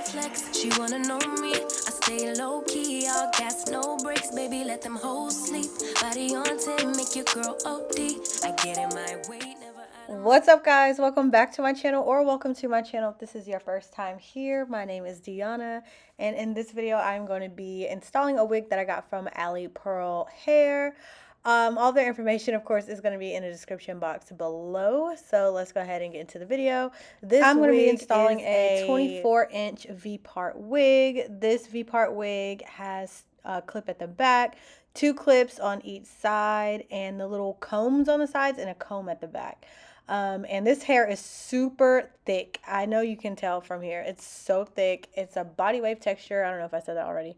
flex, she wanna know me. I stay low key, all gas, no brakes, baby, let them hoes sleep. Body on 10, make your girl OD. I get in my way, never. What's up, guys? Welcome back to my channel, or welcome to my channel if this is your first time here. My name is Deanna, and in this video I'm going to be installing a wig that I got from Alipearl Hair. All their information, of course, is going to be in the description box below. So let's go ahead and get into the video. I'm going to be installing a 24-inch V-part wig. This V-part wig has a clip at the back, 2 clips on each side, and the little combs on the sides, and a comb at the back. And this hair is super thick. I know you can tell from here. It's so thick. It's a body wave texture. I don't know if I said that already.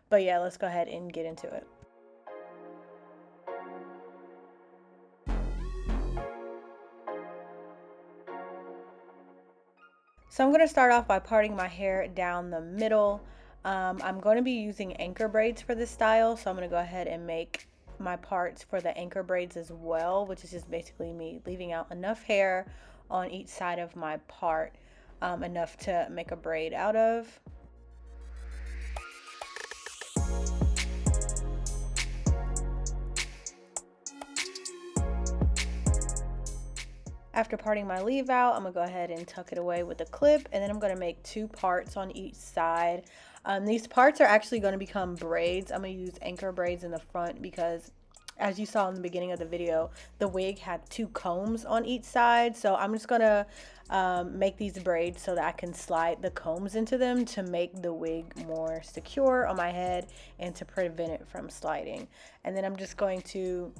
But yeah, let's go ahead and get into it. So I'm going to start off by parting my hair down the middle. I'm going to be using anchor braids for this style, so I'm going to go ahead and make my parts for the anchor braids as well, which is just basically me leaving out enough hair on each side of my part, enough to make a braid out of. After parting my leave out, I'm going to go ahead and tuck it away with a clip, and then I'm going to make 2 parts on each side. These parts are actually going to become braids. I'm going to use anchor braids in the front because, as you saw in the beginning of the video, the wig had 2 combs on each side. So I'm just going to make these braids so that I can slide the combs into them to make the wig more secure on my head and to prevent it from sliding. And then I'm just going to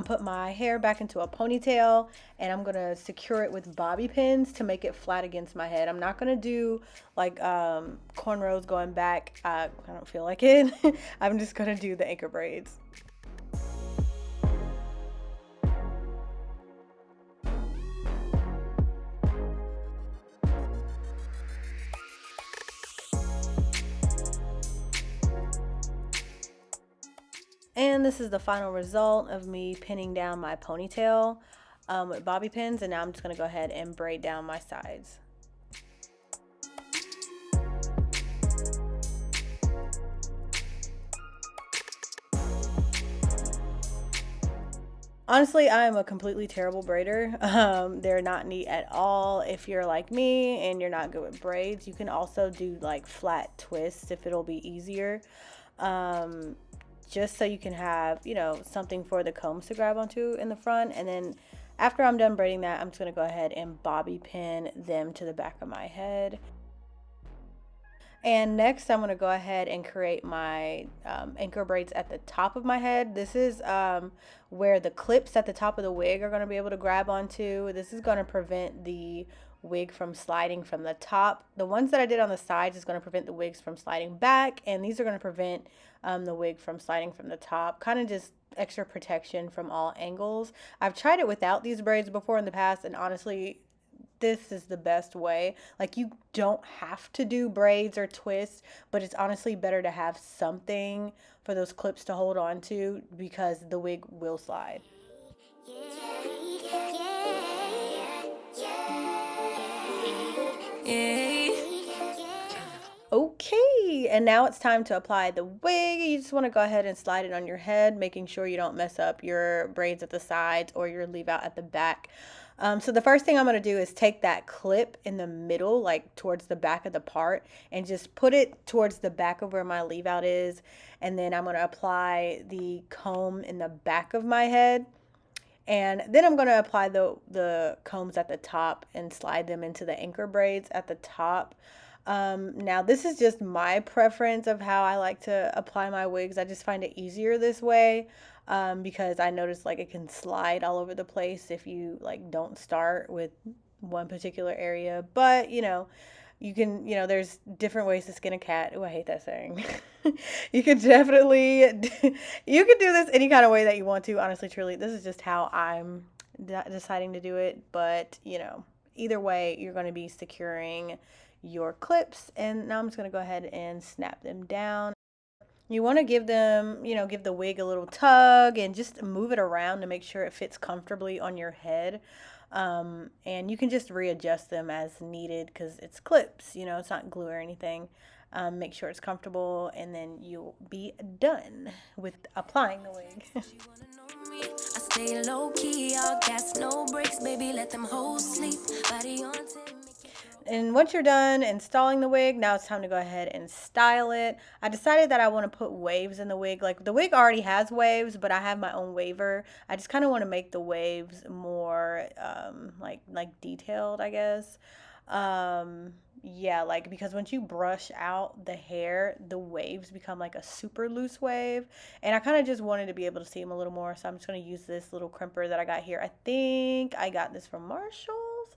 put my hair back into a ponytail, and I'm gonna secure it with bobby pins to make it flat against my head. I'm not gonna do like cornrows going back. I don't feel like it. I'm just gonna do the anchor braids. And this is the final result of me pinning down my ponytail with bobby pins, and now I'm just going to go ahead and braid down my sides. Honestly, I'm a completely terrible braider. They're not neat at all. If you're like me and you're not good with braids, you can also do like flat twists if it'll be easier. Just so you can have, you know, something for the combs to grab onto in the front. And then after I'm done braiding that, I'm just going to go ahead and bobby pin them to the back of my head. And next, I'm going to go ahead and create my anchor braids at the top of my head. This is where the clips at the top of the wig are going to be able to grab onto. This is going to prevent the wig from sliding from the top. The ones that I did on the sides is going to prevent the wigs from sliding back, and these are going to prevent the wig from sliding from the top. Kind of just extra protection from all angles. I've tried it without these braids before in the past, and honestly, this is the best way. Like, you don't have to do braids or twists, but it's honestly better to have something for those clips to hold on to because the wig will slide. Okay, and now it's time to apply the wig. You just want to go ahead and slide it on your head, making sure you don't mess up your braids at the sides or your leave out at the back. So the first thing I'm going to do is take that clip in the middle, like towards the back of the part, and just put it towards the back of where my leave out is. And then I'm going to apply the comb in the back of my head. And then I'm going to apply the combs at the top and slide them into the anchor braids at the top. Now this is just my preference of how I like to apply my wigs. I just find it easier this way, because I notice like it can slide all over the place if you like don't start with one particular area. But you know, you can, you know, there's different ways to skin a cat. Oh, I hate that saying. You can definitely, you can do this any kind of way that you want to. Honestly, truly, this is just how I'm deciding to do it. But you know, either way, you're going to be securing your clips. And now I'm just going to go ahead and snap them down. You want to give them, you know, give the wig a little tug and just move it around to make sure it fits comfortably on your head. And you can just readjust them as needed because it's clips, you know, it's not glue or anything. Make sure it's comfortable, and then you'll be done with applying the wig. I stay low key, all gas, no brakes, baby, let them hoes sleep. Body on 10. And once you're done installing the wig, now it's time to go ahead and style it. I decided that I want to put waves in the wig. Like, the wig already has waves, but I have my own waver. I just kind of want to make the waves more like detailed, I guess. Yeah, like, because once you brush out the hair, the waves become like a super loose wave, and I kind of just wanted to be able to see them a little more, so I'm just going to use this little crimper that I got here. I think I got this from Marshall's.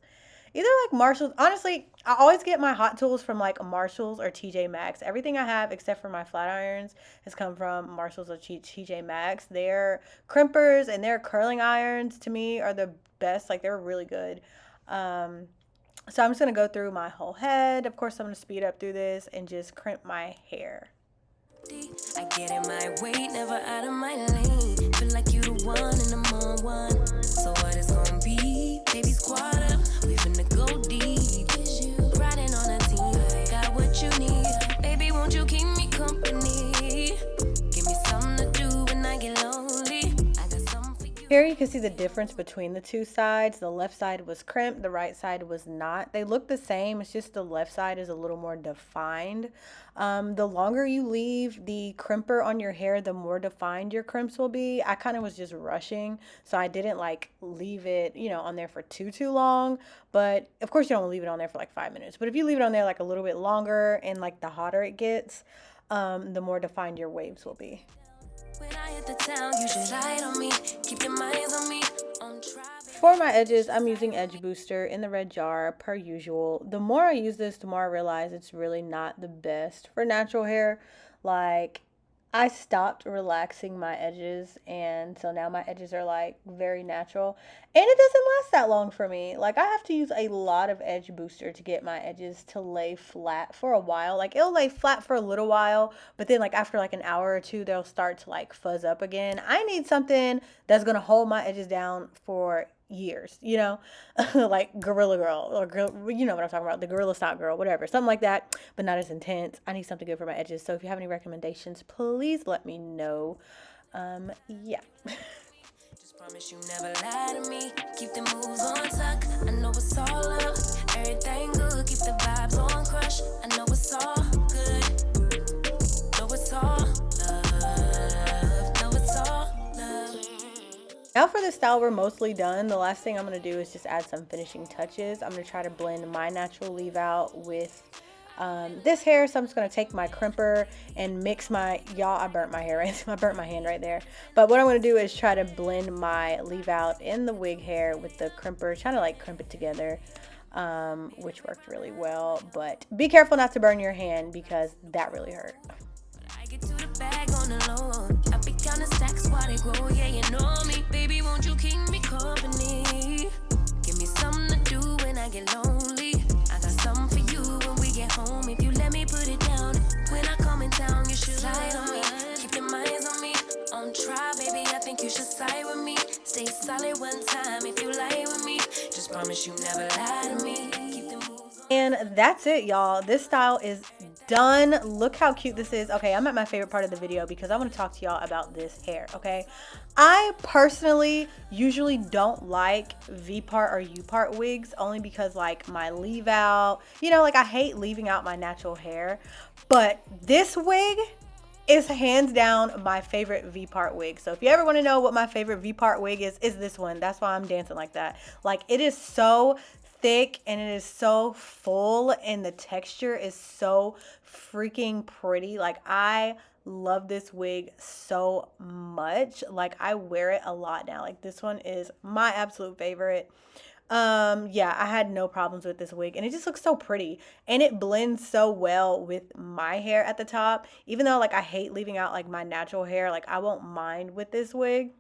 Either like Marshalls. Honestly, I always get my hot tools from like Marshalls or TJ Maxx. Everything I have except for my flat irons has come from Marshalls or TJ Maxx. Their crimpers and their curling irons to me are the best. Like, they're really good. So I'm just going to go through my whole head. Of course, I'm going to speed up through this and just crimp my hair. I get in my way, never out of my lane. Feel like you the one and I'm on one. So what it's gonna be? Baby, squad up, we finna go deep. Riding on a team, got what you need. Baby, won't you keep me company? Give me something to do when I get lonely. I got something for you. Here you can see the difference between the two sides. The left side was crimped, the right side was not. They look the same, it's just the left side is a little more defined. The longer you leave the crimper on your hair, the more defined your crimps will be. I kind of was just rushing, so I didn't like leave it, you know, on there for too long. But of course you don't leave it on there for like 5 minutes. But if you leave it on there like a little bit longer, and like the hotter it gets, the more defined your waves will be. When I hit the town, you should ride on me. Keep your minds on me. On try. For my edges, I'm using Edge Booster in the red jar per usual. The more I use this, the more I realize it's really not the best for natural hair. Like, I stopped relaxing my edges, and so now my edges are like very natural, and it doesn't last that long for me. Like, I have to use a lot of Edge Booster to get my edges to lay flat for a while. Like, it'll lay flat for a little while, but then like after like an hour or two, they'll start to like fuzz up again. I need something that's gonna hold my edges down for years, you know, like Gorilla Girl, or you know what I'm talking about, the Gorilla Stock Girl, whatever, something like that, but not as intense. I need something good for my edges. So if you have any recommendations, please let me know. Yeah. Just promise you never lie to me. Keep the moves on tuck. I know it's all up. Everything good. Keep the vibes on crush. I know it's all good. Know it's all love. Know it's all love. Now for the style, we're mostly done. The last thing I'm going to do is just add some finishing touches. I'm going to try to blend my natural leave out with this hair. So I'm just going to take my crimper and mix my, y'all, I burnt my hair right, I burnt my hand right there. But what I'm going to do is try to blend my leave out in the wig hair with the crimper, trying to like crimp it together, which worked really well. But be careful not to burn your hand, because that really hurt. I get to the bag on the low. I be counting stacks while they grow. Yeah, you know me. Baby, won't you keep me company? Give me something to do when I get lonely. I got something for you when we get home. If you let me put it down. When I come in town, you should slide on me. Keep your minds on me. On try, baby, I think you should side with me. Stay solid one time if you lie with me. Just promise you never lie to me. Keep the moves on. And that's it, y'all. This style is done. Look how cute this is. Okay, I'm at my favorite part of the video because I want to talk to y'all about this hair. Okay, I personally usually don't like V-part or U-part wigs, only because like my leave out, you know, like I hate leaving out my natural hair. But this wig is hands down my favorite V-part wig. So if you ever want to know what my favorite V-part wig is this one. That's why I'm dancing like that. Like, it is so thick and it is so full, and the texture is so freaking pretty. Like, I love this wig so much. Like, I wear it a lot now. Like, this one is my absolute favorite. Yeah, I had no problems with this wig, and it just looks so pretty, and it blends so well with my hair at the top. Even though like I hate leaving out like my natural hair, like I won't mind with this wig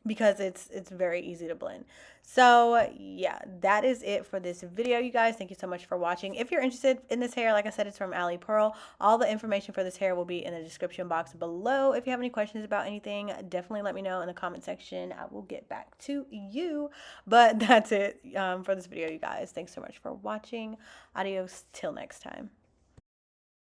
because it's very easy to blend. So yeah, that is it for this video, you guys. Thank you so much for watching. If you're interested in this hair, like I said, it's from Alipearl. All the information for this hair will be in the description box below. If you have any questions about anything, definitely let me know in the comment section. I will get back to you. But that's it for this video, you guys. Thanks so much for watching. Adios till next time.